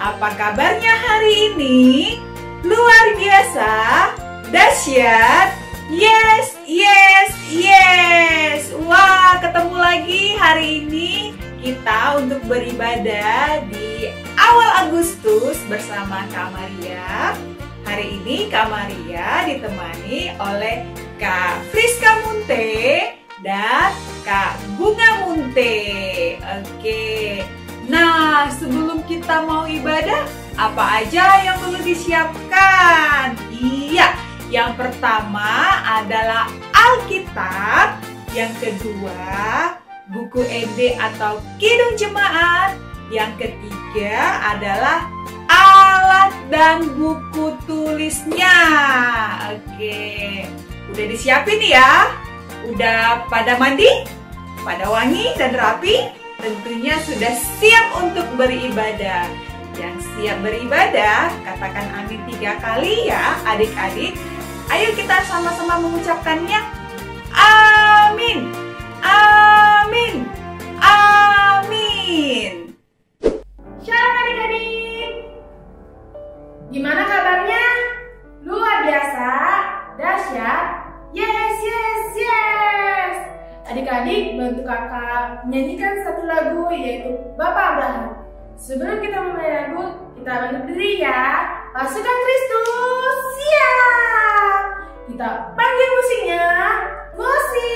Apa kabarnya hari ini? Luar biasa, dahsyat, yes, yes, yes. Wah, ketemu lagi hari ini kita untuk beribadah di awal Agustus bersama Kak Maria. Hari ini Kak Maria ditemani oleh Kak Friska Munte dan Kak Bunga Munte. Oke. Nah, sebelum kita mau ibadah, apa aja yang perlu disiapkan? Iya, yang pertama adalah Alkitab, yang kedua buku ED atau Kidung Jemaat, yang ketiga adalah alat dan buku tulisnya. Oke, udah disiapin ya? Udah pada mandi? Pada wangi dan rapi? Tentunya sudah siap untuk beribadah. Yang siap beribadah, katakan amin 3 kali ya adik-adik. Ayo kita sama-sama mengucapkannya. Amin, amin, amin. Shalom adik-adik. Gimana kabarnya? Luar biasa, dahsyat, yes, yes, yes. Adik-adik, bantu kakak menyanyikan satu lagu yaitu Bapak Abraham. Sebelum kita mulai lagu, kita berdiri ya. Pasukan Kristus, siap. Kita panggil musiknya. Musik.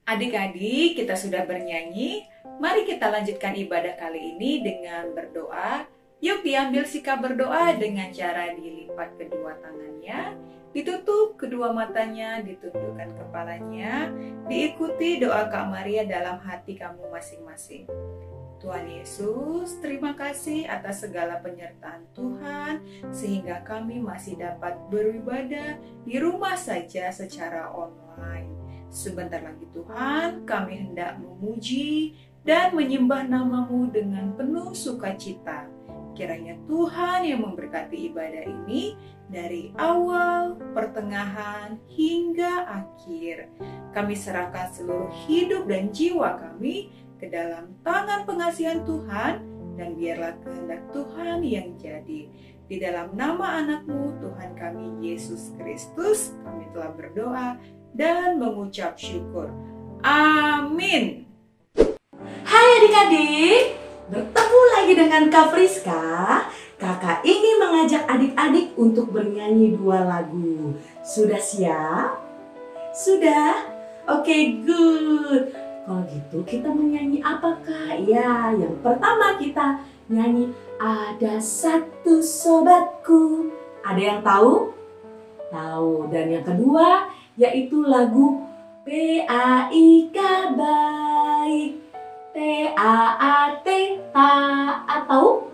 Adik-adik, kita sudah bernyanyi. Mari kita lanjutkan ibadah kali ini dengan berdoa. Yuk diambil sikap berdoa dengan cara dilipat kedua tangannya, ditutup kedua matanya, ditundukkan kepalanya, diikuti doa Kak Maria dalam hati kamu masing-masing. Tuhan Yesus, terima kasih atas segala penyertaan Tuhan, sehingga kami masih dapat beribadah di rumah saja secara online. Sebentar lagi Tuhan, kami hendak memuji dan menyembah nama-Mu dengan penuh sukacita. Kiranya Tuhan yang memberkati ibadah ini dari awal, pertengahan, hingga akhir. Kami serahkan seluruh hidup dan jiwa kami ke dalam tangan pengasihan Tuhan, dan biarlah kehendak Tuhan yang jadi. Di dalam nama anak-Mu, Tuhan kami Yesus Kristus, kami telah berdoa dan mengucap syukur. Amin. Hai adik-adik, bertemu lagi dengan Kak Friska. Kakak ingin mengajak adik-adik untuk bernyanyi 2 lagu. Sudah siap? Sudah? Oke, good. Kalau gitu kita menyanyi apa Kak? Ya, yang pertama kita nyanyi Ada Satu Sobatku. Ada yang tahu? Tahu. Dan yang kedua yaitu lagu PAIK baik, TAAT taat. Tahu?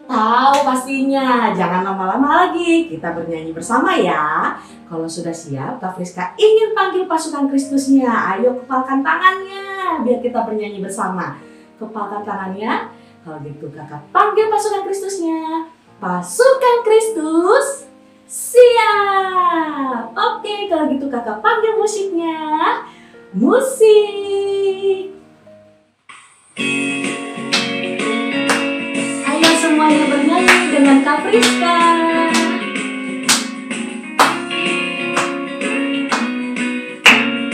Tahu pastinya. Jangan lama-lama lagi. Kita bernyanyi bersama ya. Kalau sudah siap, Kak Friska ingin panggil pasukan Kristusnya. Ayo kepalkan tangannya biar kita bernyanyi bersama. Kepalkan tangannya. Kalau gitu kakak panggil pasukan Kristusnya. Pasukan Kristus siap. Oke, kalau gitu kakak panggil musiknya. Musik. Ayo semuanya bernyanyi dengan Kak Friska.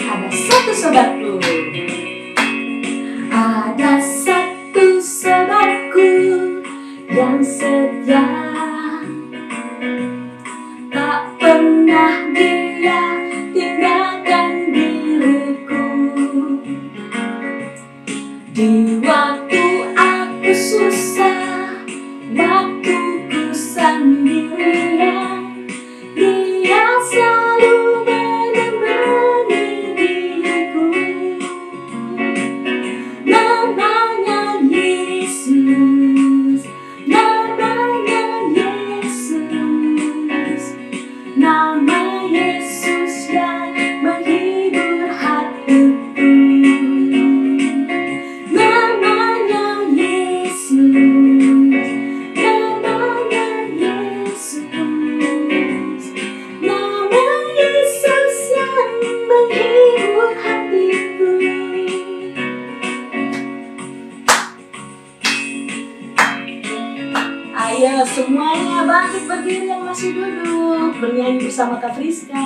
Ada satu sobatku. Ada satu sobatku yang setia, tak pernah dia tinggalkan diriku. Di waktu aku susah, waktu ku sendirian, dia selalu menemani diriku. Namanya Yesus, namanya Yesus, nama Yesus yang menghibur hatiku. Namanya Yesus, namanya Yesus, nama Yesus yang menghibur hatiku. Ayo semuanya bangkit berdiri yang masih duduk, bernyanyi bersama Kak Friska.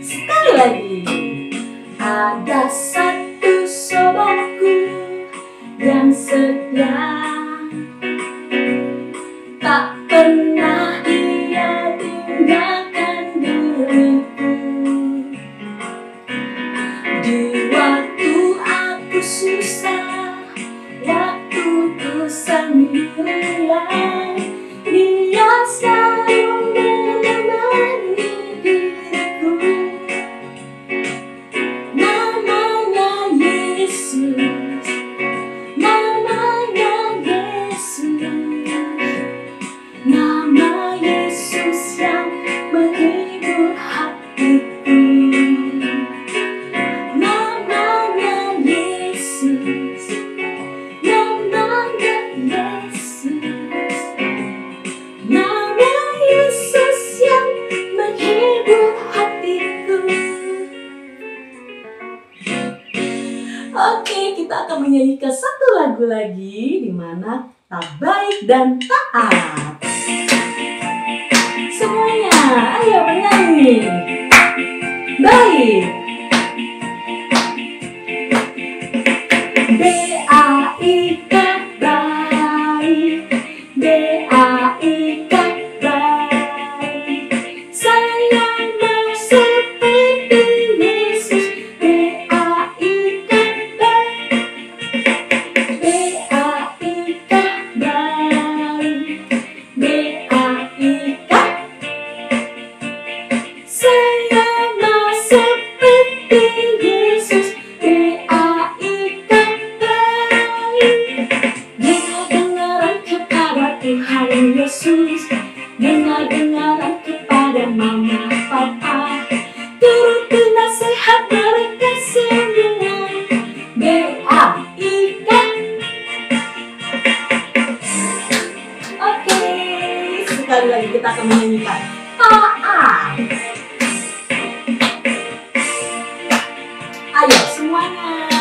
Sekali lagi. Ada satu sobatku yang setia, tak pernah dia tinggalkan diriku. Di waktu aku susah, waktu ku sendirian, dia selalu menemani diriku. Namanya Yesus, namanya Yesus, nama Yesus yang menghibur hatiku. Namanya Yesus, namanya Yesus, nama Yesus yang menghibur hatiku. Oke, kita akan menyanyikan satu lagu lagi di mana tak baik dan taat. Semuanya, ayo bernyanyi. Baik. B-A-I-K baik, B-A-I-K baik. Saya mau seperti Yesus. B-A-I-K baik, B-A-I-K baik, B-A-I-K. Saya mau seperti Yesus. B-A-I-K baik. Dengar-dengaran kepada Tuhan Yesus, dengar-dengaran kepada mama papa, turuti nasihat mereka semua. B-A-I-K. Oke, sekali lagi kita akan menyanyikan taat. Ayo semuanya.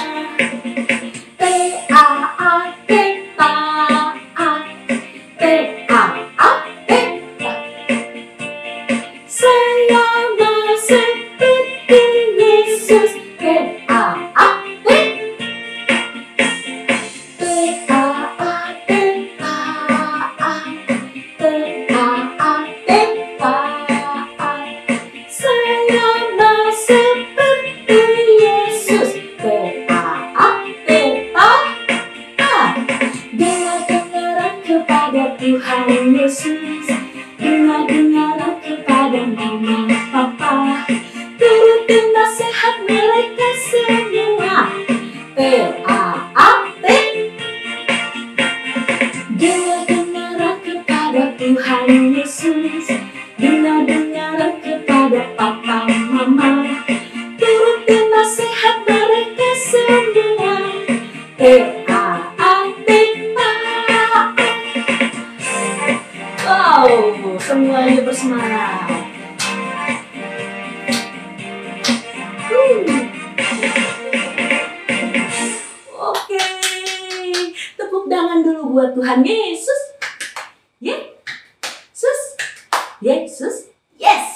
T-A-A-T, taat. T-A-A-T, saya mau seperti Yesus. T-A-A-T, T-A-A-T, taat. T-A-A-T, taat. Saya mau seperti Yesus. T-A-A-T. buat Tuhan Yesus. Yesus. Yesus. Yes.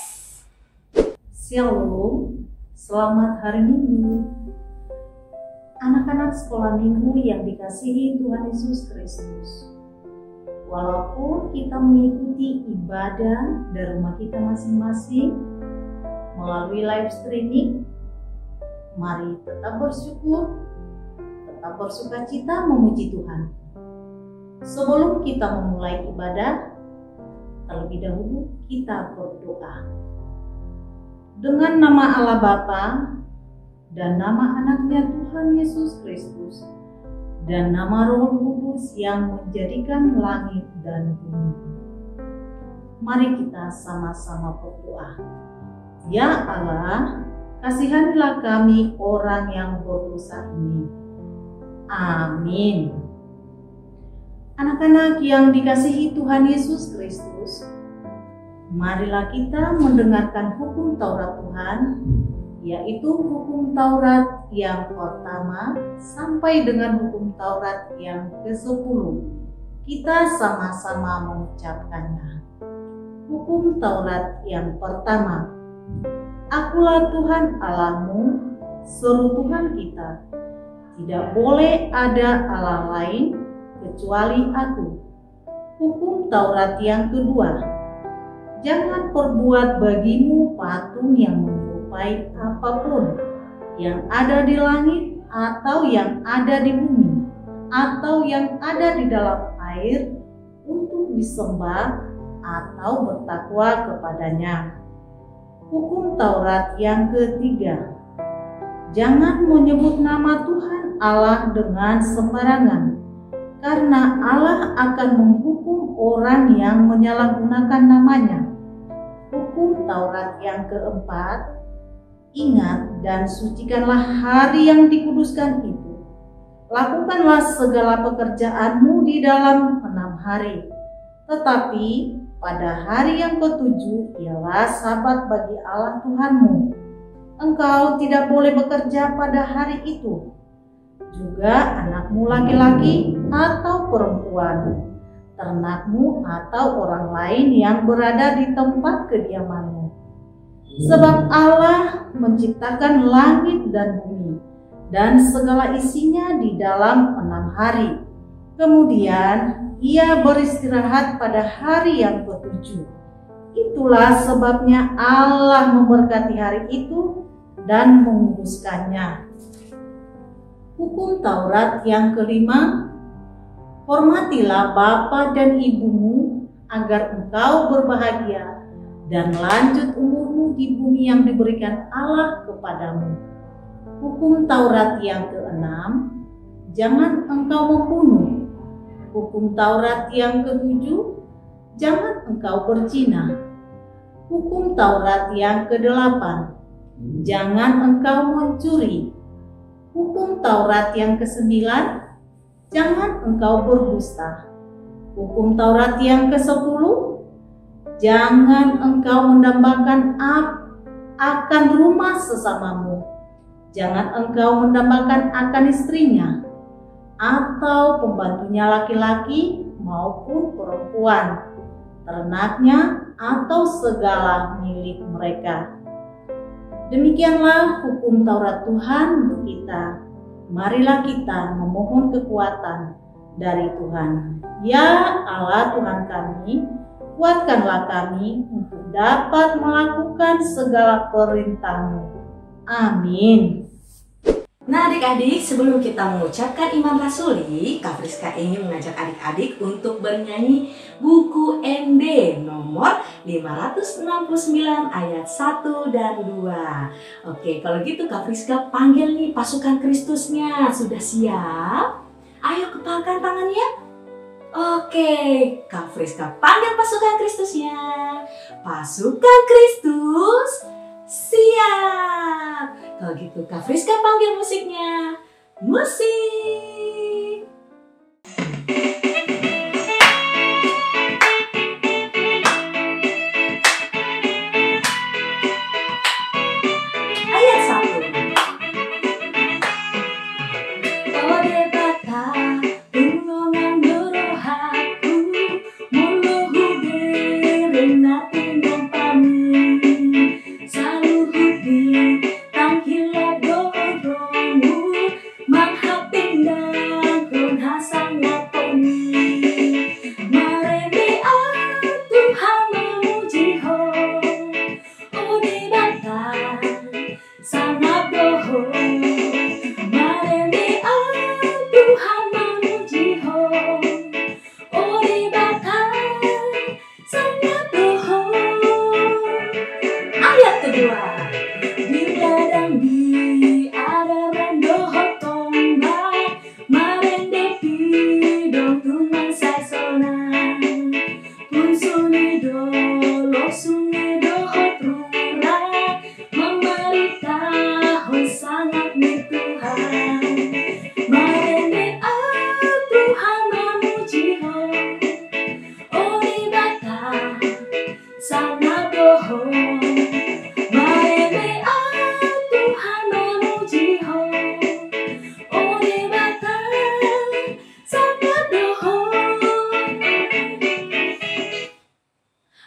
Shalom, selamat hari Minggu. Anak-anak sekolah minggu yang dikasihi Tuhan Yesus Kristus. Walaupun kita mengikuti ibadah dari rumah kita masing-masing melalui live streaming, mari tetap bersyukur, tetap bersukacita memuji Tuhan. Sebelum kita memulai ibadah, terlebih dahulu kita berdoa. Dengan nama Allah Bapa dan nama anaknya Tuhan Yesus Kristus dan nama Roh Kudus yang menjadikan langit dan bumi, mari kita sama-sama berdoa. Ya Allah, kasihanilah kami orang yang berdosa ini. Amin. Anak-anak yang dikasihi Tuhan Yesus Kristus, marilah kita mendengarkan hukum Taurat Tuhan, yaitu hukum Taurat yang pertama sampai dengan hukum Taurat yang ke-10. Kita sama-sama mengucapkannya. Hukum Taurat yang pertama. Akulah Tuhan Allahmu, seru Tuhan kita. Tidak boleh ada Allah lain kecuali aku. Hukum Taurat yang kedua. Jangan perbuat bagimu patung yang menyerupai apapun yang ada di langit atau yang ada di bumi atau yang ada di dalam air untuk disembah atau bertakwa kepadanya. Hukum Taurat yang ketiga. Jangan menyebut nama Tuhan Allah dengan sembarangan, karena Allah akan menghukum orang yang menyalahgunakan namanya. Hukum Taurat yang keempat. Ingat dan sucikanlah hari yang dikuduskan itu. Lakukanlah segala pekerjaanmu di dalam 6 hari. Tetapi pada hari yang ke-7 ialah Sabat bagi Allah Tuhanmu. Engkau tidak boleh bekerja pada hari itu. Juga anakmu laki-laki atau perempuan, ternakmu atau orang lain yang berada di tempat kediamanmu. Sebab Allah menciptakan langit dan bumi dan segala isinya di dalam 6 hari. Kemudian Ia beristirahat pada hari yang ke-7. Itulah sebabnya Allah memberkati hari itu dan menguduskannya. Hukum Taurat yang kelima. Hormatilah bapa dan ibumu agar engkau berbahagia dan lanjut umurmu di bumi yang diberikan Allah kepadamu. Hukum Taurat yang keenam. Jangan engkau membunuh. Hukum Taurat yang ke-7. Jangan engkau berzina. Hukum Taurat yang ke-8. Jangan engkau mencuri. Hukum Taurat yang ke-9. Jangan engkau berdusta. Hukum Taurat yang ke-10. Jangan engkau mendambakan akan rumah sesamamu. Jangan engkau mendambakan akan istrinya, atau pembantunya laki-laki maupun perempuan, ternaknya atau segala milik mereka. Demikianlah hukum Taurat Tuhan untuk kita. Marilah kita memohon kekuatan dari Tuhan. Ya Allah Tuhan kami, kuatkanlah kami untuk dapat melakukan segala perintah-Mu. Amin. Nah adik-adik, sebelum kita mengucapkan iman rasuli, Kak Friska ingin mengajak adik-adik untuk bernyanyi buku MD nomor 569 ayat 1 dan 2. Oke, kalau gitu Kak Friska panggil nih pasukan Kristusnya. Sudah siap? Ayo kepalkan tangannya. Oke, Kak Friska panggil pasukan Kristusnya. Pasukan Kristus, siap. Kalau gitu Kak Friska panggil musiknya. Musik. Ayat 1. Ode bata, tulungan Marene Tuhan memuji ho, Onibata sangat doho. Marene Tuhan memuji ho, Onibata sangat doho.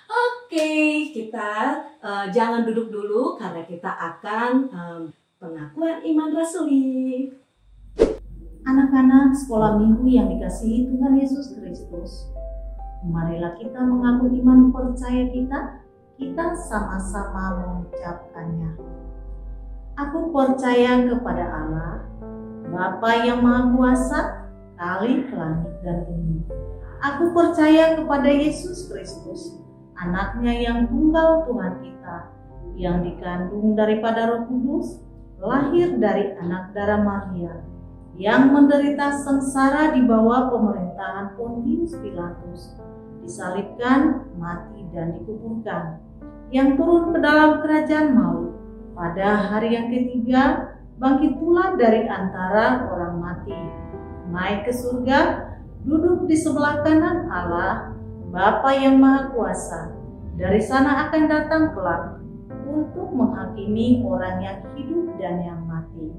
Oke, kita jangan duduk dulu karena kita akan pengakuan iman rasuli. Anak-anak sekolah minggu yang dikasihi Tuhan Yesus Kristus, marilah kita mengaku iman percaya kita sama-sama mengucapkannya. Aku percaya kepada Allah, Bapa yang Maha Kuasa, Khalik langit dan bumi. Aku percaya kepada Yesus Kristus, Anaknya yang tunggal Tuhan kita, yang dikandung daripada Roh Kudus, lahir dari anak darah Maria, yang menderita sengsara di bawah pemerintahan Pontius Pilatus, disalibkan, mati dan dikuburkan, yang turun ke dalam kerajaan maut, pada hari yang ketiga bangkit pula dari antara orang mati, naik ke surga, duduk di sebelah kanan Allah, Bapa yang Maha Kuasa. Dari sana akan datang kelak untuk menghakimi orang yang hidup dan yang mati.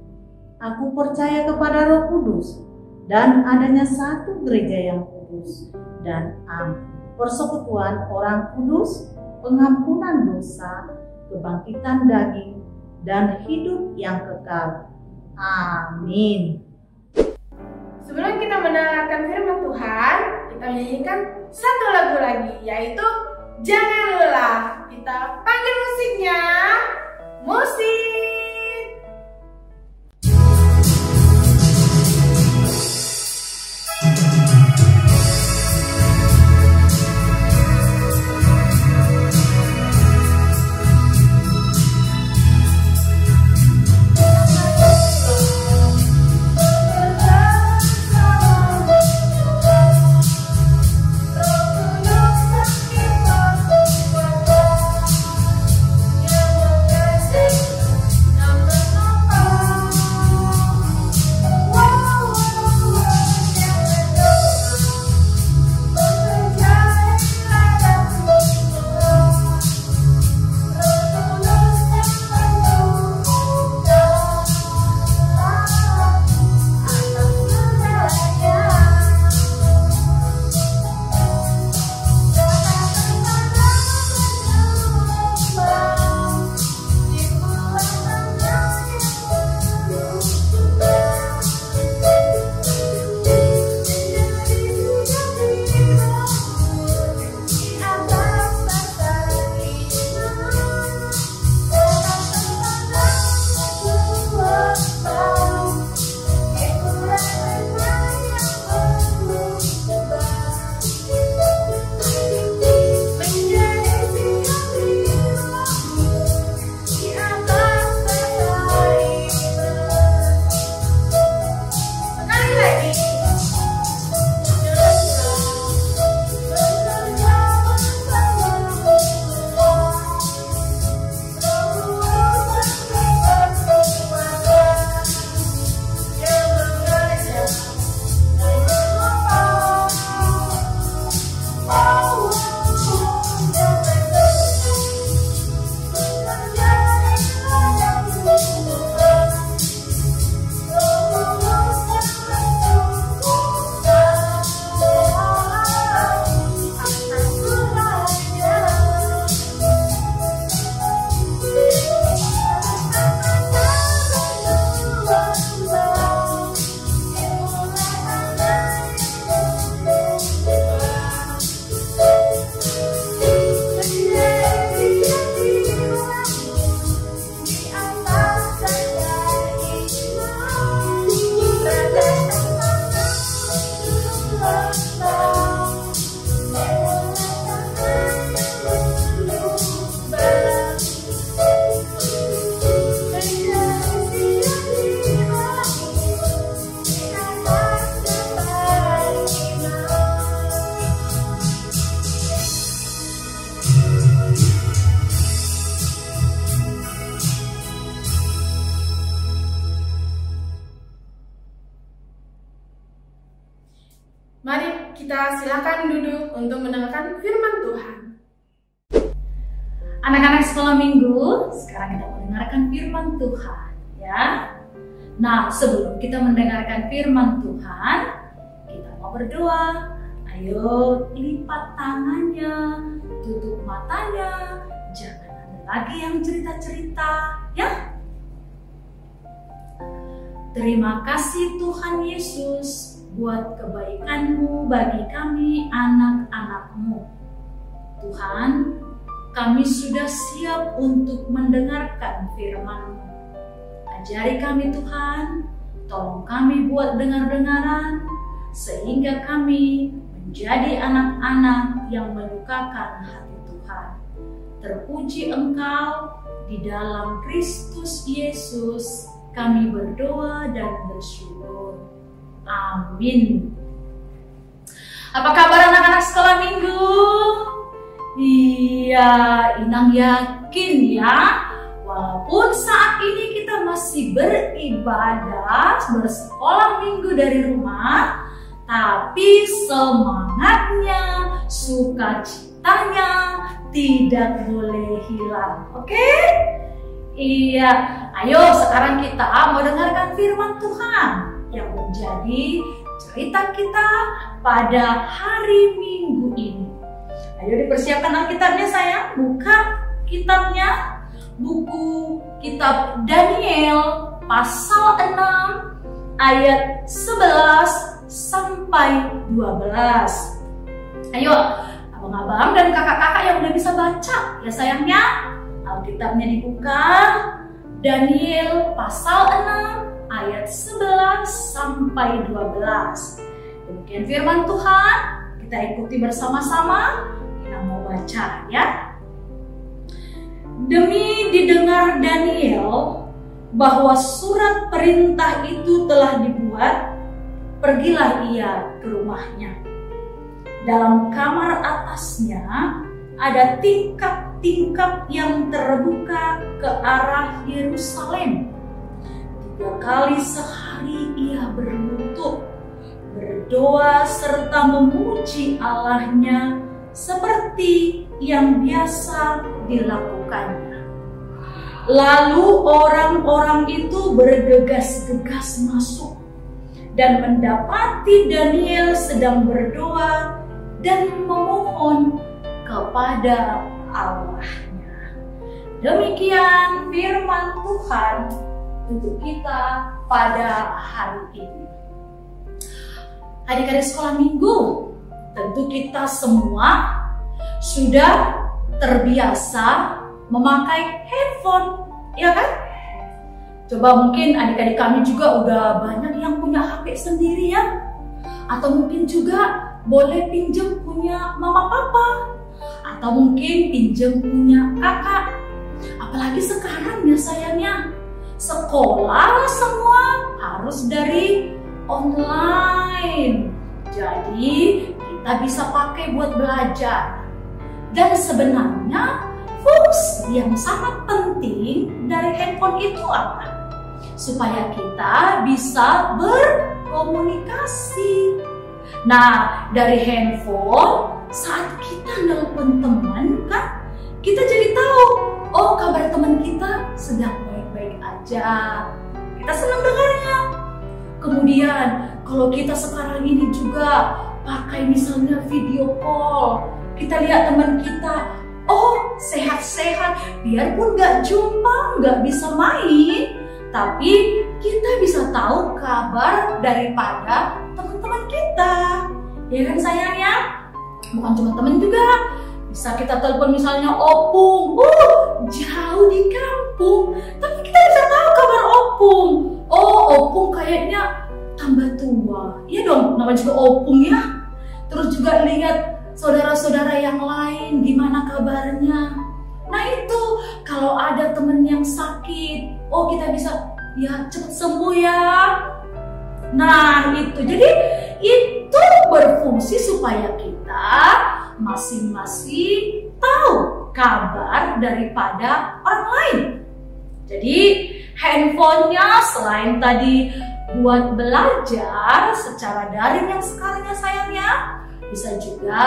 Aku percaya kepada Roh Kudus dan adanya satu gereja yang kudus dan persekutuan orang kudus, pengampunan dosa, kebangkitan daging, dan hidup yang kekal. Amin. Sebelum kita mendengarkan firman Tuhan, kita menyanyikan satu lagu lagi, yaitu Jangan Lelah. Kita panggil musiknya. Musik. Yang Mari kita silakan duduk untuk mendengarkan firman Tuhan. Anak-anak sekolah minggu, sekarang kita mendengarkan firman Tuhan, ya. Nah, sebelum kita mendengarkan firman Tuhan, kita mau berdoa. Ayo lipat tangannya, tutup matanya, jangan ada lagi yang cerita-cerita, ya. Terima kasih Tuhan Yesus buat kebaikan-Mu bagi kami anak-anak-Mu. Tuhan, kami sudah siap untuk mendengarkan firman-Mu. Ajari kami Tuhan, tolong kami buat dengar-dengaran, sehingga kami menjadi anak-anak yang menyukakan hati Tuhan. Terpuji Engkau, di dalam Kristus Yesus kami berdoa dan bersyukur. Amin. Apa kabar anak-anak sekolah minggu? Iya, Inang yakin ya, walaupun saat ini kita masih beribadah, bersekolah minggu dari rumah, tapi semangatnya, sukacitanya tidak boleh hilang. Oke? Iya, ayo sekarang kita mau dengarkan firman Tuhan yang menjadi cerita kita pada hari Minggu ini. Ayo dipersiapkan Alkitabnya sayang, buka kitabnya, buku kitab Daniel pasal 6 ayat 11 sampai 12. Ayo abang-abang dan kakak-kakak yang udah bisa baca ya sayangnya, Alkitabnya dibuka, Daniel pasal 6 ayat 11 sampai 12. Demikian firman Tuhan, kita ikuti bersama-sama. Kita mau baca ya. Demi didengar Daniel bahwa surat perintah itu telah dibuat, pergilah ia ke rumahnya. Dalam kamar atasnya ada tingkap-tingkap yang terbuka ke arah Yerusalem. 3 kali sehari ia berlutut, berdoa serta memuji Allahnya seperti yang biasa dilakukannya. Lalu orang-orang itu bergegas-gegas masuk dan mendapati Daniel sedang berdoa dan memohon kepada Allahnya. Demikian firman Tuhan untuk kita pada hari ini. Adik-adik sekolah minggu, tentu kita semua sudah terbiasa memakai handphone, ya kan? Coba mungkin adik-adik kami juga udah banyak yang punya HP sendiri ya. Atau mungkin juga boleh pinjam punya mama papa. Atau mungkin pinjam punya kakak. Apalagi sekarang ya sayangnya, sekolah semua harus dari online. Jadi kita bisa pakai buat belajar. Dan sebenarnya fungsi yang sangat penting dari handphone itu apa? Supaya kita bisa berkomunikasi. Nah, dari handphone saat kita nelpon teman kan, kita jadi tahu, oh kabar teman kita sedang baik-baik aja. Kita senang dengarnya. Kemudian kalau kita sekarang ini juga pakai misalnya video call, kita lihat teman kita, oh sehat-sehat, biarpun gak jumpa, gak bisa main, tapi kita bisa tahu kabar daripada teman-teman kita. Ya kan sayangnya? Bukan cuma teman juga, bisa kita telepon misalnya opung, jauh di kampung, tapi kita bisa tahu kabar opung. Oh opung kayaknya tambah tua, iya dong, namanya juga opung ya. Terus juga lihat saudara-saudara yang lain gimana kabarnya. Nah itu kalau ada temen yang sakit, oh kita bisa ya cepat sembuh ya. Nah itu, jadi itu berfungsi supaya kita masing-masing tahu kabar daripada orang lain. Jadi handphonenya selain tadi buat belajar secara daring yang sekarang ya sayang ya. Bisa juga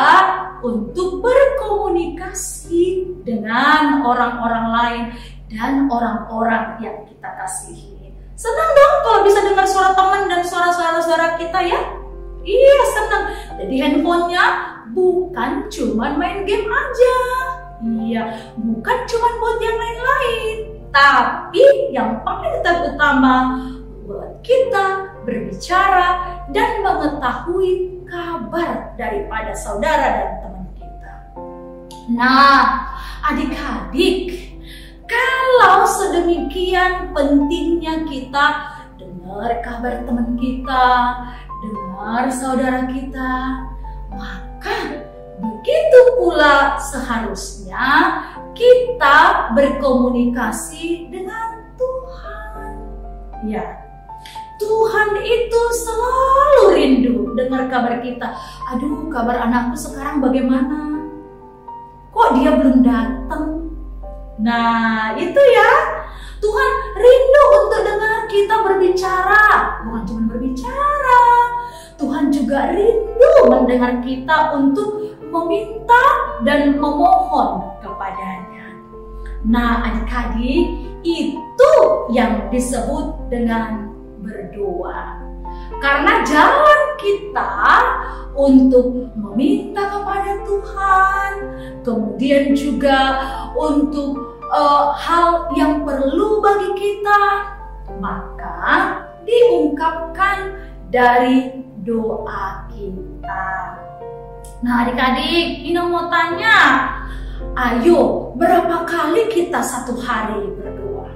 untuk berkomunikasi dengan orang-orang lain dan orang-orang yang kita kasihi. Senang dong kalau bisa dengar suara teman dan suara-suara kita ya. Iya senang. Jadi handphonenya bukan cuma main game aja. Iya, bukan cuma buat yang lain-lain. Tapi yang paling terutama buat kita berbicara dan mengetahui kabar daripada saudara dan teman kita. Nah, adik-adik, kalau sedemikian pentingnya kita dengar kabar teman kita, dengar saudara kita, maka begitu pula seharusnya kita berkomunikasi dengan Tuhan. Ya, Tuhan itu selalu rindu dengar kabar kita. Aduh, kabar anakku sekarang bagaimana? Kok dia belum datang? Nah, itu ya. Tuhan rindu untuk dengar kita berbicara. Bukan cuma berbicara. Tuhan juga rindu mendengar kita untuk meminta dan memohon kepadanya. Nah, adik-adik, itu yang disebut dengan berdoa. Karena jalan kita untuk meminta kepada Tuhan, kemudian juga untuk hal yang perlu bagi kita, maka diungkapkan dari doa kita. Nah adik-adik, Ina mau tanya, ayo berapa kali kita satu hari berdoa?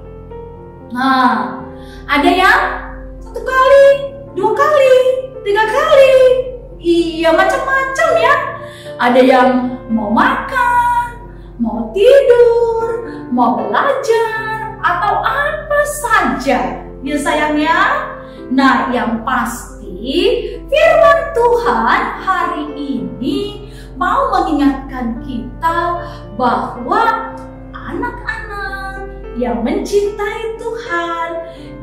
Nah, ada yang 1 kali, 2 kali, 3 kali. Iya, macam-macam ya. Ada yang mau makan, mau tidur, mau belajar, atau apa saja ya sayangnya. Nah, yang pasti firman Tuhan hari ini mau mengingatkan kita bahwa anak-anak yang mencintai Tuhan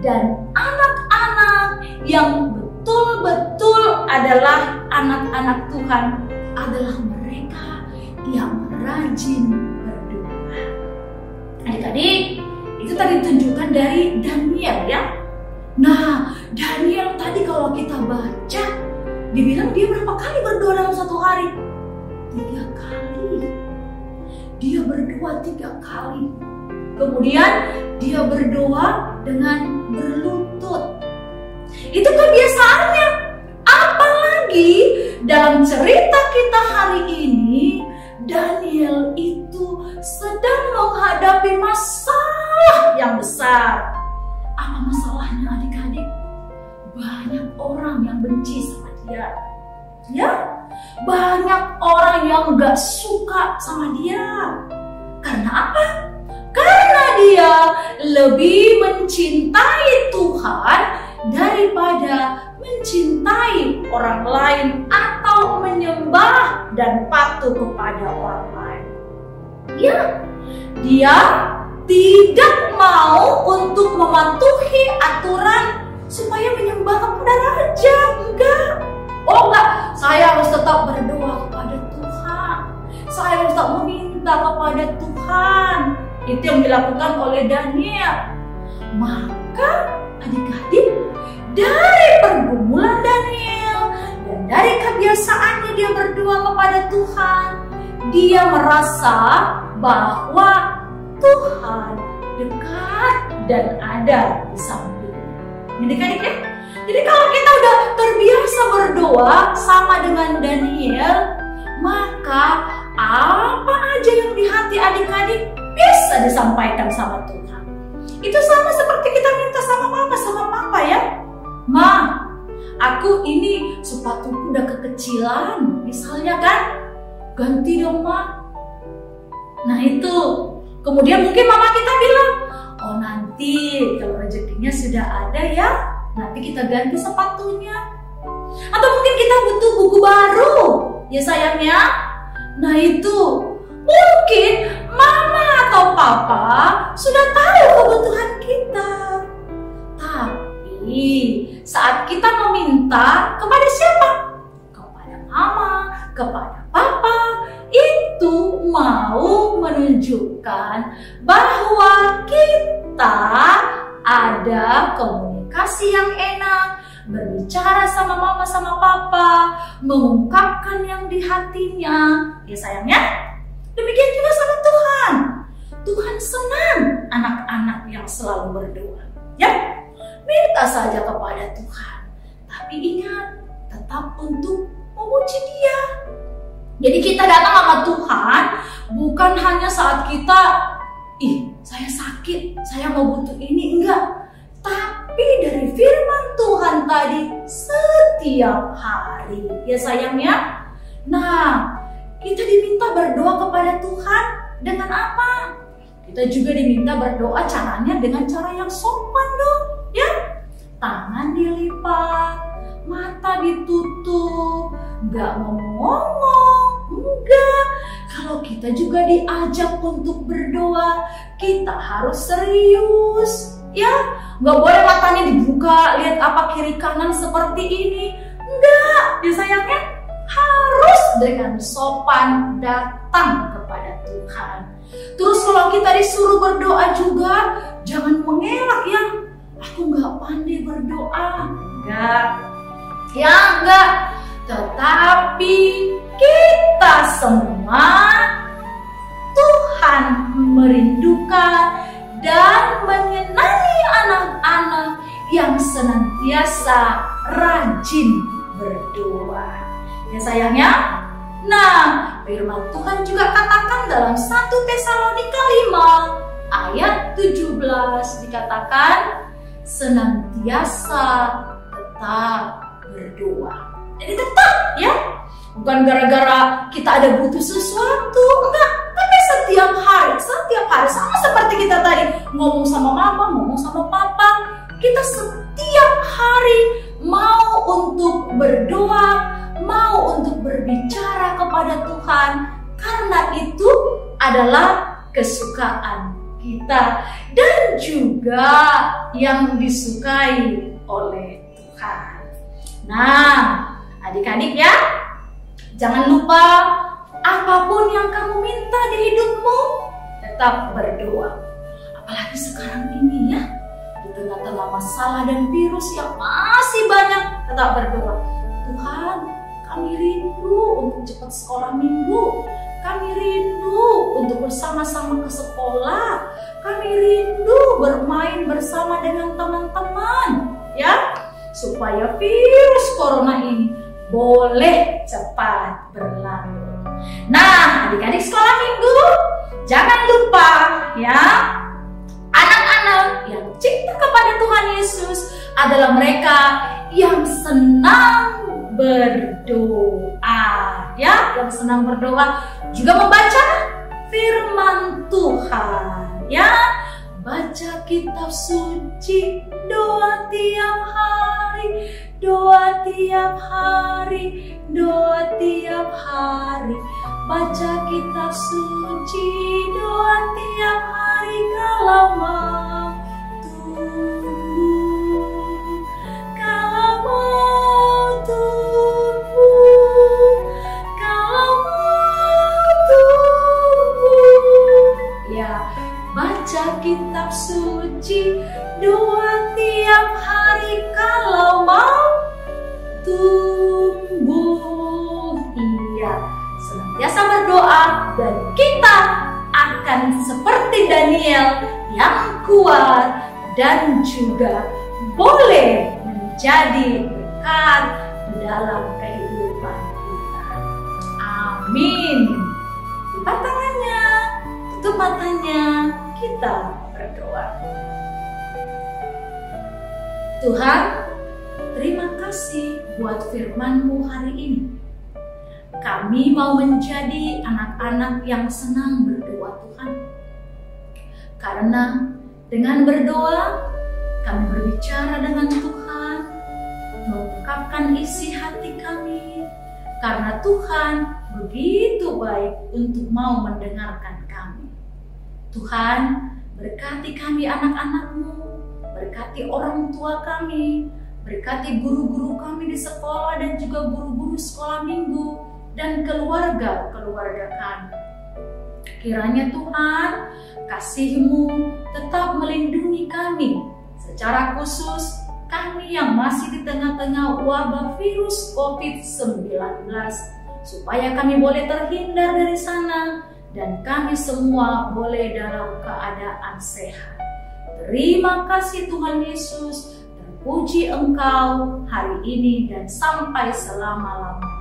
dan anak-anak yang betul-betul adalah anak-anak Tuhan adalah mereka yang rajin berdoa. Adik-adik, itu tadi tunjukkan dari Daniel ya. Nah, Daniel tadi kalau kita baca, dibilang dia berapa kali berdoa dalam satu hari? 3 kali. Dia berdoa 3 kali. Kemudian dia berdoa dengan berlutut. Itu kebiasaannya. Apalagi dalam cerita kita hari ini, Daniel itu sedang menghadapi masalah yang besar. Apa masalahnya adik-adik? Banyak orang yang benci sama dia. Ya, banyak orang yang gak suka sama dia. Karena apa? Karena dia lebih mencintai Tuhan daripada mencintai orang lain atau menyembah dan patuh kepada orang lain. Ya, dia tidak mau untuk mematuhi aturan supaya menyembah kepada raja. Enggak. Oh enggak, saya harus tetap berdoa kepada Tuhan. Saya harus tetap meminta kepada Tuhan. Itu yang dilakukan oleh Daniel. Maka adik-adik, dari pergumulan Daniel dan dari kebiasaannya dia berdoa kepada Tuhan, dia merasa bahwa Tuhan dekat dan ada di sampingnya. Adik-adik ya? Jadi kalau kita udah terbiasa berdoa sama dengan Daniel, maka apa aja yang di hati adik-adik bisa disampaikan sama Tuhan. Itu sama seperti kita minta sama mama, sama papa ya. Ma, aku ini sepatuku udah kekecilan, misalnya kan, ganti dong ma. Nah itu, kemudian mungkin mama kita bilang, oh nanti kalau rezekinya sudah ada ya, nanti kita ganti sepatunya. Atau mungkin kita butuh buku baru, ya sayangnya. Nah itu, mungkin mama atau papa sudah tahu kebutuhan kita. Tapi saat kita meminta kepada siapa? Kepada mama, kepada papa, itu mau menunjukkan bahwa kita ada komunikasi yang enak, berbicara sama mama sama papa, mengungkapkan yang di hatinya. Ya sayangnya, demikian juga sama Tuhan. Tuhan senang anak-anak yang selalu berdoa. Ya, minta saja kepada Tuhan. Tapi ingat, tetap untuk memuji Dia. Jadi kita datang sama Tuhan bukan hanya saat kita, saya sakit, saya mau butuh ini, enggak. Tapi dari firman Tuhan tadi setiap hari. Ya sayangnya. Nah, kita diminta berdoa kepada Tuhan dengan apa? Kita juga diminta berdoa caranya dengan cara yang sopan dong, ya. Tangan dilipat, mata ditutup, nggak ngomong, enggak. Kalau kita juga diajak untuk berdoa, kita harus serius, ya. Nggak boleh matanya dibuka, lihat apa kiri kanan seperti ini, enggak. Ya sayangnya, harus dengan sopan datang kepada Tuhan. Terus kalau kita disuruh berdoa juga, jangan mengelak ya. Aku nggak pandai berdoa, enggak. Ya enggak. Tetapi kita semua Tuhan merindukan dan menyenangi anak-anak yang senantiasa rajin berdoa. Ya sayangnya. Nah, firman Tuhan juga katakan dalam 1 Tesalonika 5 ayat 17 dikatakan senantiasa tetap berdoa. Jadi tetap ya, bukan gara-gara kita ada butuh sesuatu, enggak. Tapi setiap hari sama seperti kita tadi ngomong sama mama, ngomong sama papa, kita setiap hari mau untuk berdoa, mau untuk berbicara kepada Tuhan, karena itu adalah kesukaan kita dan juga yang disukai oleh Tuhan. Nah, adik-adik ya, jangan lupa apapun yang kamu minta di hidupmu, tetap berdoa. Apalagi sekarang ini ya, di tengah-tengah masalah dan virus yang masih banyak, tetap berdoa. Tuhan, kami rindu untuk cepat sekolah minggu. Kami rindu untuk bersama-sama ke sekolah. Kami rindu bermain bersama dengan teman-teman, ya, supaya virus corona ini boleh cepat berlalu. Nah, adik-adik sekolah minggu, jangan lupa ya, anak-anak yang cinta kepada Tuhan Yesus adalah mereka yang senang berdoa, ya, yang senang berdoa, juga membaca firman Tuhan, ya, baca kitab suci, doa tiap hari, doa tiap hari, doa tiap hari, baca kitab suci, doa tiap hari kalau mau tumbuh, kalau mau tumbuh, kalau mau tumbuh, ya, baca kitab suci, doa tiap hari kalau mau tumbuh. Iya, senantiasa berdoa dan kita akan seperti Daniel yang kuat dan juga boleh menjadi berkat dalam kehidupan kita. Amin. Lipat tangannya, tutup matanya, kita berdoa. Tuhan, terima kasih buat firman-Mu hari ini. Kami mau menjadi anak-anak yang senang berdoa, Tuhan. Karena dengan berdoa, kami berbicara dengan Tuhan, mengungkapkan isi hati kami. Karena Tuhan begitu baik untuk mau mendengarkan kami. Tuhan, berkati kami anak-anak-Mu, berkati orang tua kami, berkati guru-guru kami di sekolah dan juga guru-guru sekolah minggu dan keluarga-keluarga kami. Kiranya Tuhan, kasih-Mu tetap melindungi kami, secara khusus kami yang masih di tengah-tengah wabah virus COVID-19, supaya kami boleh terhindar dari sana dan kami semua boleh dalam keadaan sehat. Terima kasih Tuhan Yesus, terpuji Engkau hari ini dan sampai selama-lamanya.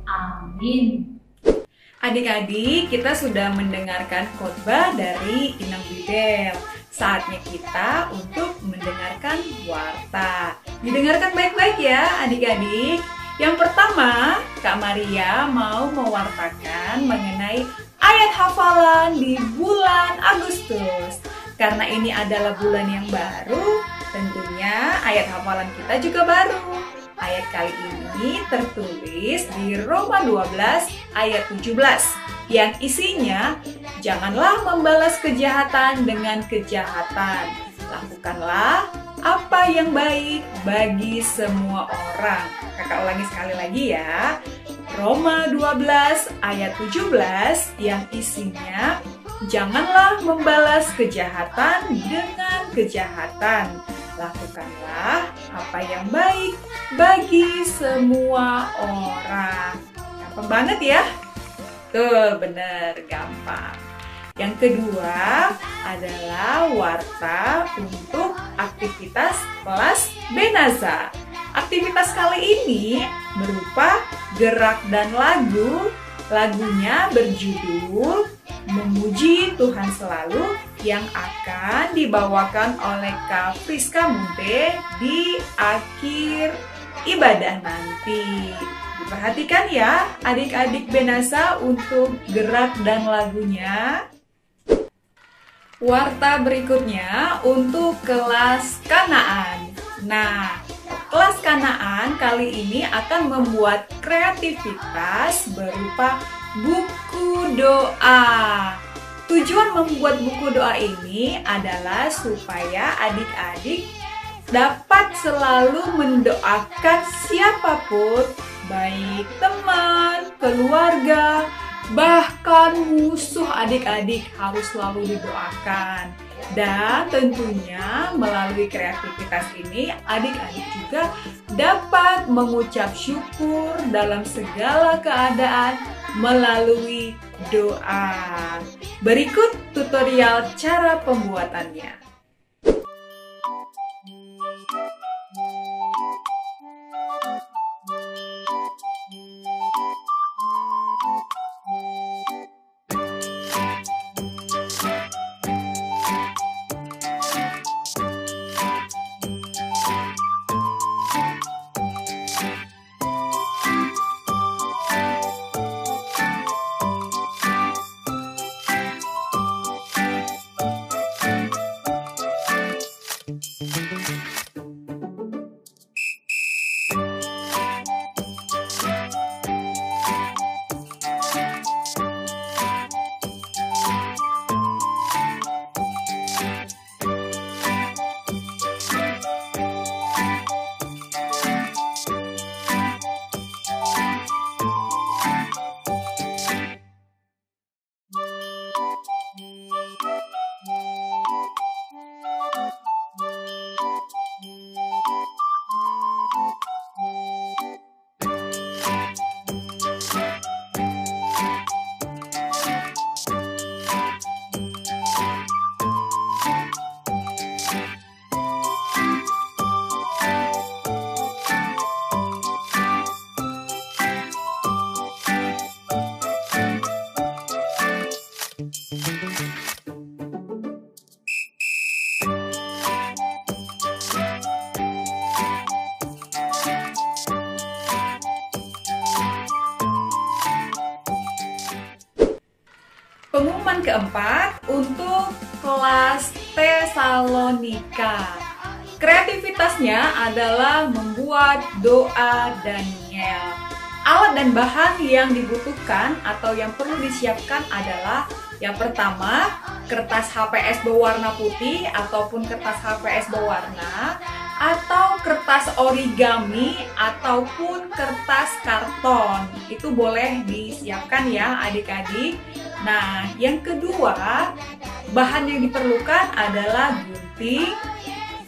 Amin. Adik-adik, kita sudah mendengarkan khotbah dari Inang Bibel. Saatnya kita untuk mendengarkan warta. Didengarkan baik-baik ya adik-adik. Yang pertama, Kak Maria mau mewartakan mengenai ayat hafalan di bulan Agustus. Karena ini adalah bulan yang baru, tentunya ayat hafalan kita juga baru. Ayat kali ini tertulis di Roma 12 ayat 17 yang isinya, janganlah membalas kejahatan dengan kejahatan. Lakukanlah apa yang baik bagi semua orang. Kakak ulangi sekali lagi ya. Roma 12 ayat 17 yang isinya, janganlah membalas kejahatan dengan kejahatan. Lakukanlah apa yang baik bagi semua orang. Gampang banget ya? Tuh, bener, gampang. Yang kedua adalah warta untuk aktivitas kelas Benaza. Aktivitas kali ini berupa gerak dan lagu. Lagunya berjudul Memuji Tuhan Selalu yang akan dibawakan oleh Kak Friska Munte di akhir ibadah nanti. Diperhatikan ya adik-adik Benaza untuk gerak dan lagunya. Warta berikutnya untuk kelas Kanaan. Nah, kelas Kanaan kali ini akan membuat kreativitas berupa buku doa. Tujuan membuat buku doa ini adalah supaya adik-adik dapat selalu mendoakan siapapun, baik teman, keluarga, bahkan musuh adik-adik harus selalu didoakan. Dan tentunya melalui kreativitas ini adik-adik juga dapat mengucap syukur dalam segala keadaan melalui doa. Berikut tutorial cara pembuatannya. Pengumuman keempat untuk kelas Tesalonika. Kreativitasnya adalah membuat doa Daniel. Alat dan bahan yang dibutuhkan atau yang perlu disiapkan adalah yang pertama, kertas HPS berwarna putih ataupun kertas HPS berwarna, atau kertas origami ataupun kertas karton. Itu boleh disiapkan ya adik-adik. Nah, yang kedua, bahan yang diperlukan adalah gunting,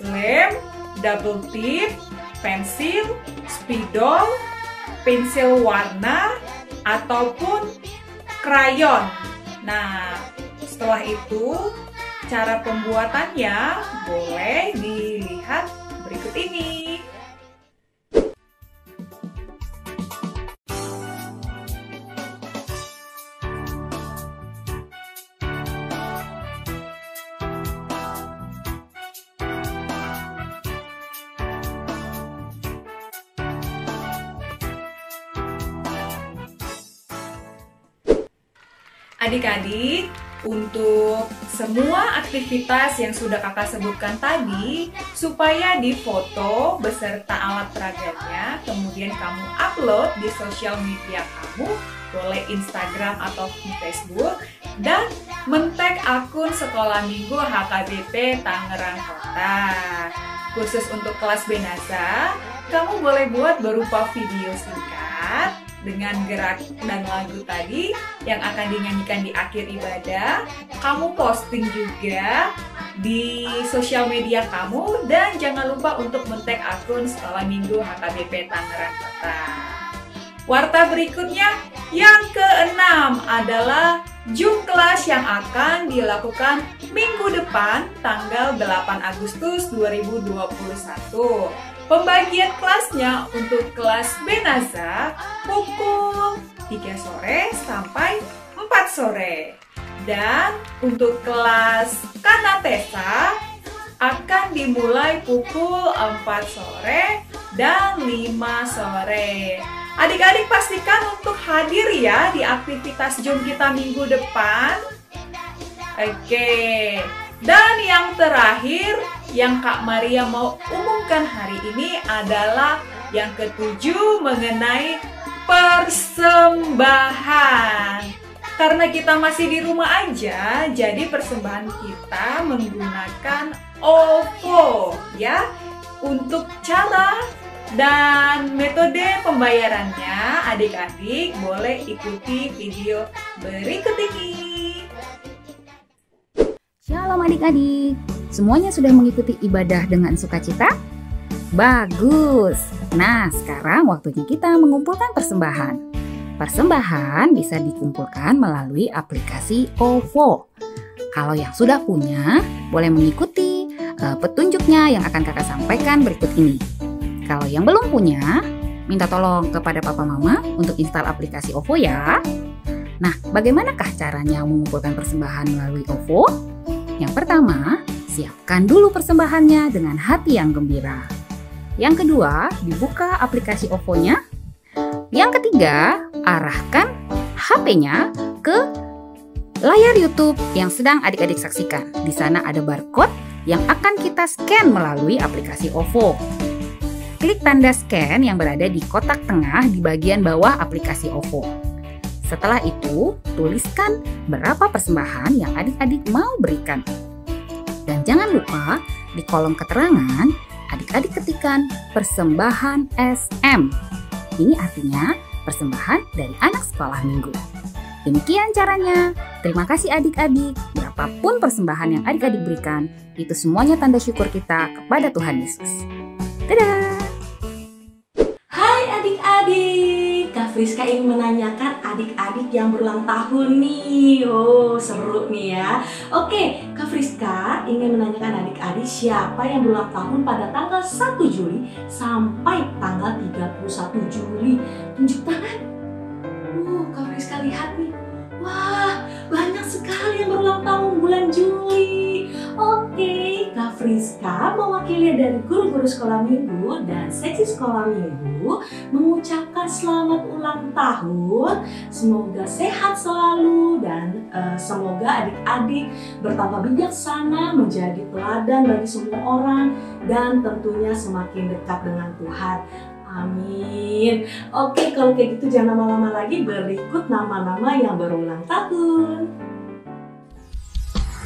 lem, double tip, pensil, spidol, pensil warna, ataupun krayon. Nah, setelah itu cara pembuatannya boleh dilihat berikut ini. Adik-adik, untuk semua aktivitas yang sudah kakak sebutkan tadi, supaya difoto beserta alat peraganya, kemudian kamu upload di sosial media kamu, boleh Instagram atau Facebook, dan men-tag akun Sekolah Minggu HKBP Tangerang Kota. Khusus untuk kelas Benasa, kamu boleh buat berupa video singkat dengan gerak dan lagu tadi yang akan dinyanyikan di akhir ibadah. Kamu posting juga di sosial media kamu dan jangan lupa untuk men-tag akun Sekolah Minggu HKBP Tangerang Kota. Warta berikutnya yang keenam adalah Zoom kelas yang akan dilakukan minggu depan tanggal 8 Agustus 2021. Pembagian kelasnya untuk kelas Benasa pukul 3 sore sampai 4 sore. Dan untuk kelas Kanatesa akan dimulai pukul 4 sore dan 5 sore. Adik-adik pastikan untuk hadir ya di aktivitas Zoom kita minggu depan. Oke. Dan yang terakhir yang Kak Maria mau umumkan hari ini adalah yang ketujuh mengenai persembahan. Karena kita masih di rumah aja, jadi persembahan kita menggunakan OVO ya. Untuk cara dan metode pembayarannya, adik-adik boleh ikuti video berikut ini. Shalom adik-adik, semuanya sudah mengikuti ibadah dengan sukacita? Bagus! Nah, sekarang waktunya kita mengumpulkan persembahan. Persembahan bisa dikumpulkan melalui aplikasi OVO. Kalau yang sudah punya, boleh mengikuti petunjuknya yang akan kakak sampaikan berikut ini. Kalau yang belum punya, minta tolong kepada papa mama untuk install aplikasi OVO ya. Nah, bagaimanakah caranya mengumpulkan persembahan melalui OVO? Yang pertama, siapkan dulu persembahannya dengan hati yang gembira. Yang kedua, dibuka aplikasi OVO-nya. Yang ketiga, arahkan HP-nya ke layar YouTube yang sedang adik-adik saksikan. Di sana ada barcode yang akan kita scan melalui aplikasi OVO. Klik tanda scan yang berada di kotak tengah di bagian bawah aplikasi OVO. Setelah itu, tuliskan berapa persembahan yang adik-adik mau berikan. Dan jangan lupa, di kolom keterangan, adik-adik ketikkan persembahan SM. Ini artinya persembahan dari anak sekolah minggu. Demikian caranya. Terima kasih adik-adik. Berapapun persembahan yang adik-adik berikan, itu semuanya tanda syukur kita kepada Tuhan Yesus. Dadah! Hai adik-adik, Kak Friska ingin menanyakan adik-adik yang berulang tahun nih. Oh, seru nih ya. Oke, Kak Friska ingin menanyakan adik-adik siapa yang berulang tahun pada tanggal 1 Juli sampai tanggal 31 Juli. Tunjuk tangan. Kak Friska lihat nih. Wah, banyak sekali yang berulang tahun bulan Juli. Oke, Kak Friska mewakili dari guru-guru sekolah minggu dan seksi sekolah minggu mengucapkan selamat ulang tahun. Semoga sehat selalu dan semoga adik-adik bertambah bijaksana, menjadi teladan bagi semua orang dan tentunya semakin dekat dengan Tuhan. Amin. Oke, kalau kayak gitu jangan lama-lama lagi, berikut nama-nama yang berulang tahun.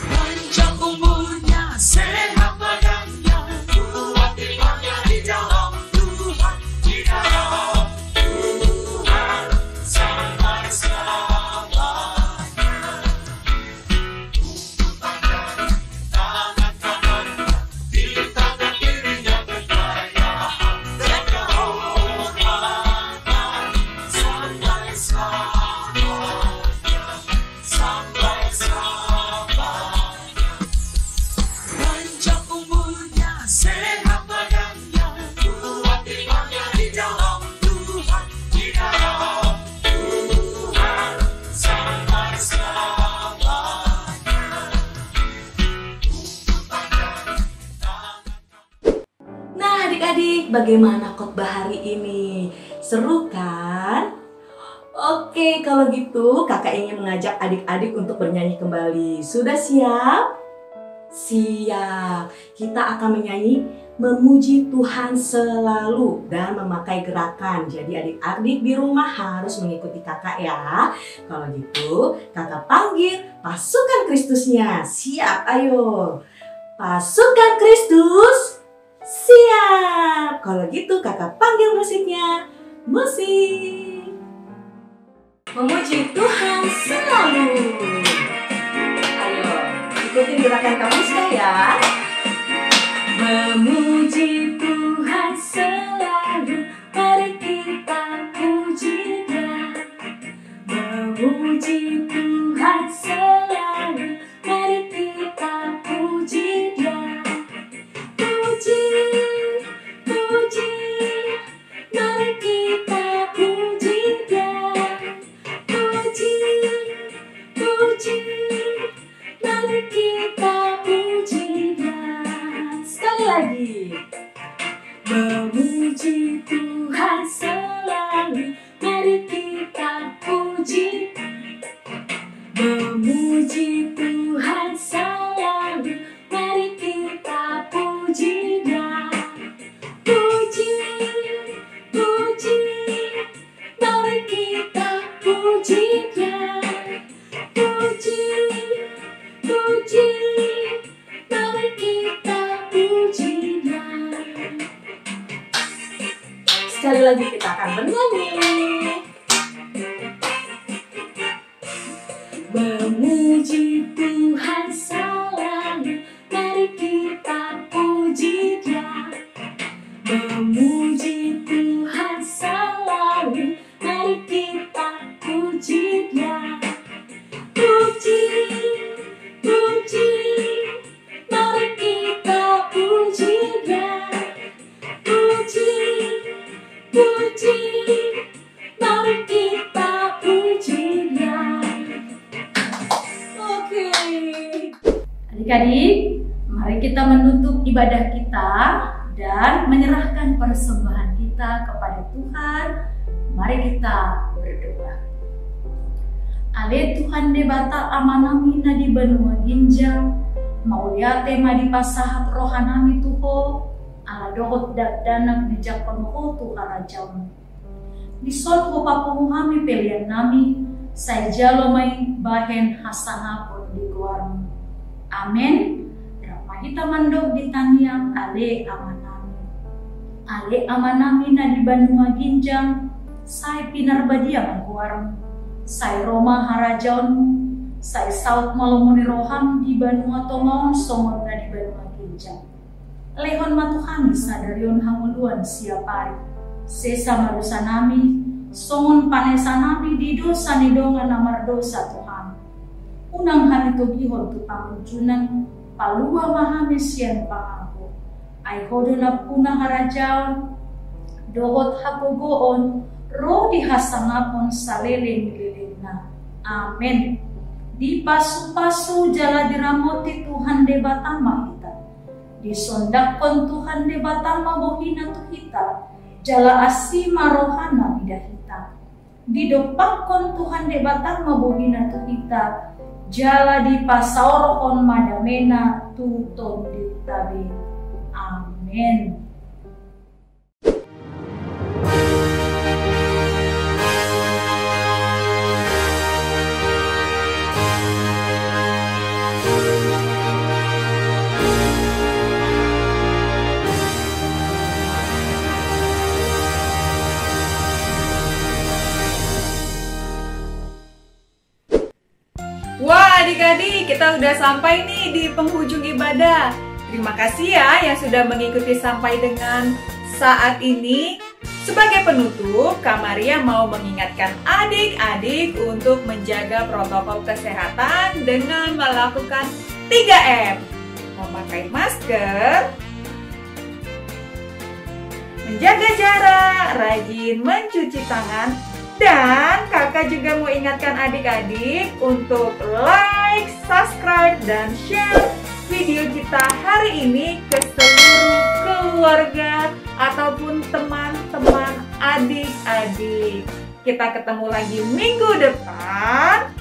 Panjang umurnya, sehat badannya, kuat imannya di dalam Tuhan, di dalam Tuhan sampai selamanya. Untuk tangan kanannya, di tangan kirinya kekayaan dan kehormatan sampai selamanya, sampai selamanya. Panjang umurnya, sehat badannya, kuat imannya di dalam Tuhan, di dalam Tuhan sampai selamanya. Nah adik-adik, bagaimana khotbah hari ini? Seru kan? Oke, kalau gitu kakak ingin mengajak adik-adik untuk bernyanyi kembali. Sudah siap? Siap. Kita akan menyanyi memuji Tuhan selalu dan memakai gerakan. Jadi adik-adik di rumah harus mengikuti kakak ya. Kalau gitu kakak panggil pasukan Kristusnya. Siap, ayo. Pasukan Kristus. Siap. Kalau gitu kakak panggil musiknya. Musik. Memuji Tuhan selalu. Ayo, ikutin gerakan Kamuska ya. Memuji Tuhan selalu, mari kita puji Dia. Memuji Tuhan selalu, mari kita puji Dia. Puji, puji, mari kita puji Dia. Puji, puji, mari kita puji Dia. Sekali lagi. Memuji Tuhan selalu, mari kita puji. Memuji Tuhan selalu, mari kita puji Dia. Puji, puji, mari kita puji Dia. Puji, puji, mari kita puji Dia. Sekali lagi kita akan bernyanyi. Memuji Tuhan selalu, mari kita puji Dia. Memuji Tuhan selalu, mari kita puji Dia. Puji, puji, mari kita puji Dia. Puji, puji, mari kita puji Dia. Oke. Adik-adik, mari kita menutup ibadah kita dan menyerahkan persembahan kita kepada Tuhan. Mari kita berdoa. Ale Tuhan de bata amanami na di benua ginjang, mauliate madi pasahat rohanami tuho, ala dohot danak bijak penuho Tuhan rajam. Dison ko papunguhami pelian nami, say jalo may bahen hasanapon di guarmu. Amen. Ramahita mandog di taniang ale amanami. Ale amanami na di benua ginjang, say pinarbadia mangguarmu. Say Roma harajaonmu, say saut malumuni roham di Banua Tongon songon na di Banua Ginjang. Lehon matuhami sadarion hanguluan siapari, sesama dosa nami, songon panesa nami di dosa nidongan namar dosa Tuhan. Unang hari togihon tu pamunjunan, palua mahami sian pangako. Ay hodo na puna harajaon, dohot hapugoon, roh dihasangapon sa leleng-leleng na. Amen. Di pasu-pasu jala diramoti Tuhan de batama kita. Disondakon Tuhan de batama bohina tu kita. Jala asima rohana bidahita. Didopakon Tuhan de batama bohina tu kita. Jala di pasaoroon madamena tuton ditabe. Amen. kita udah sampai nih di penghujung ibadah. Terima kasih ya yang sudah mengikuti sampai dengan saat ini. Sebagai penutup, Kak Maria mau mengingatkan adik-adik untuk menjaga protokol kesehatan dengan melakukan 3M. Memakai masker, menjaga jarak, rajin mencuci tangan, dan kakak juga mau ingatkan adik-adik untuk like, subscribe, dan share video kita hari ini ke seluruh keluarga ataupun teman-teman adik-adik. Kita ketemu lagi minggu depan.